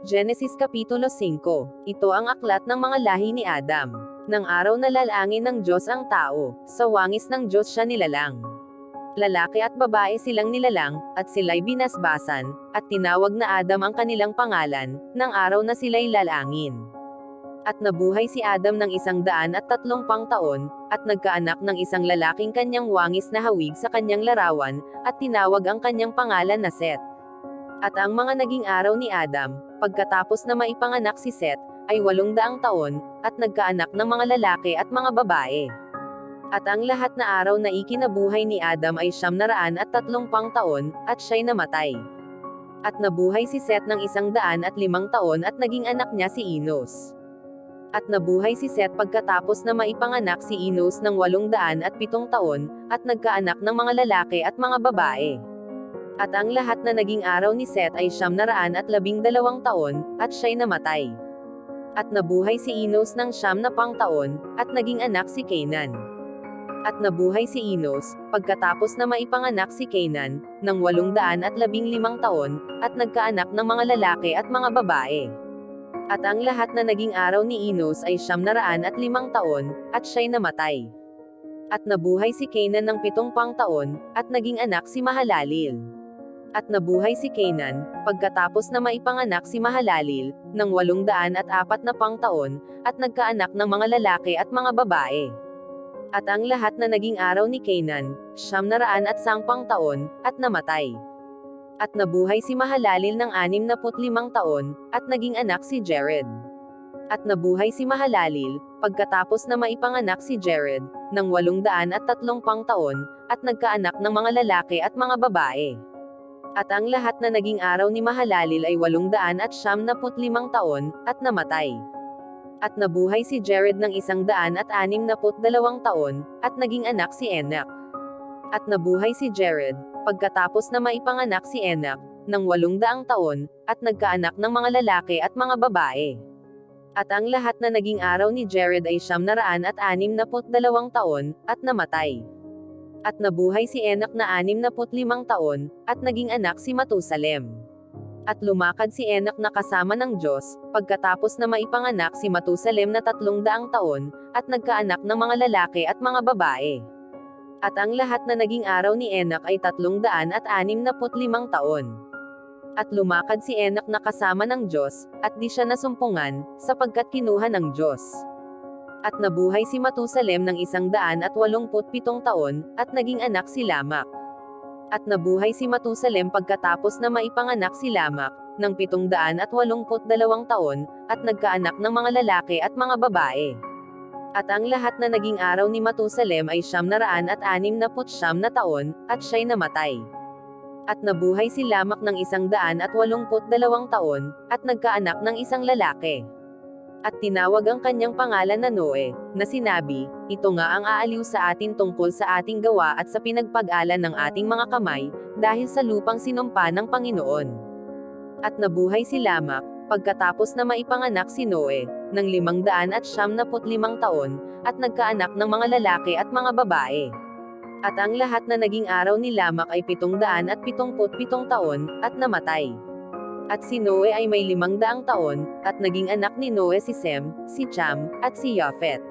Genesis Kapitulo 5. Ito ang aklat ng mga lahi ni Adam. Nang araw na lalangin ng Diyos ang tao, sa wangis ng Diyos siya nilalang. Lalaki at babae silang nilalang, at sila'y binasbasan, at tinawag na Adam ang kanilang pangalan, nang araw na sila'y lalangin. At nabuhay si Adam ng 130 taon, at nagkaanak ng isang lalaking kanyang wangis na hawig sa kanyang larawan, at tinawag ang kanyang pangalan na Seth. At ang mga naging araw ni Adam, pagkatapos na maipanganak si Seth, ay 800 taon, at nagkaanak ng mga lalaki at mga babae. At ang lahat na araw na ikinabuhay ni Adam ay 930 taon, at siya'y namatay. At nabuhay si Seth ng 105 taon at naging anak niya si Enos. At nabuhay si Seth pagkatapos na maipanganak si Enos ng 807 taon, at nagkaanak ng mga lalaki at mga babae. At ang lahat na naging araw ni Seth ay 912 taon, at siya'y namatay. At nabuhay si Enos ng 90 taon, at naging anak si Cainan. At nabuhay si Enos, pagkatapos na maipanganak si Cainan, ng 815 taon, at nagkaanak ng mga lalaki at mga babae. At ang lahat na naging araw ni Enos ay 905 taon, at siya'y namatay. At nabuhay si Cainan ng 70 taon, at naging anak si Mahalaleel. At nabuhay si Cainan, pagkatapos na maipanganak si Mahalaleel, ng 840 taon, at nagkaanak ng mga lalaki at mga babae. At ang lahat na naging araw ni Cainan, 910 taon, at namatay. At nabuhay si Mahalaleel ng 65 taon, at naging anak si Jared. At nabuhay si Mahalaleel, pagkatapos na maipanganak si Jared, ng 830 taon, at nagkaanak ng mga lalaki at mga babae. At ang lahat na naging araw ni Mahalaleel ay 875 taon, at namatay. At nabuhay si Jared ng 162 taon, at naging anak si Enoch. At nabuhay si Jared, pagkatapos na maipanganak si Enoch, ng 800 taon, at nagkaanak ng mga lalaki at mga babae. At ang lahat na naging araw ni Jared ay 962 taon, at namatay. At nabuhay si Enoch na 65 taon, at naging anak si Matusalem. At lumakad si Enoch na kasama ng Diyos, pagkatapos na maipanganak si Matusalem na 300 taon, at nagkaanak ng mga lalaki at mga babae. At ang lahat na naging araw ni Enoch ay 365 taon. At lumakad si Enoch na kasama ng Diyos, at di siya nasumpungan, sapagkat kinuha ng Diyos. At nabuhay si Matusalem ng 187 taon, at naging anak si Lamak. At nabuhay si Matusalem pagkatapos na maipanganak si Lamak, ng 782 taon, at nagkaanak ng mga lalaki at mga babae. At ang lahat na naging araw ni Matusalem ay 969 na taon, at siya'y namatay. At nabuhay si Lamak ng 182 taon, at nagkaanak ng isang lalaki. At tinawag ang kanyang pangalan na Noe, na sinabi, ito nga ang aaliw sa atin tungkol sa ating gawa at sa pinagpag-alan ng ating mga kamay, dahil sa lupang sinumpa ng Panginoon. At nabuhay si Lamak, pagkatapos na maipanganak si Noe, ng 575 taon, at nagkaanak ng mga lalaki at mga babae. At ang lahat na naging araw ni Lamak ay 777 taon, at namatay. At si Noe ay may 500 taon, at naging anak ni Noe si Sem, si Cham, at si Yafet.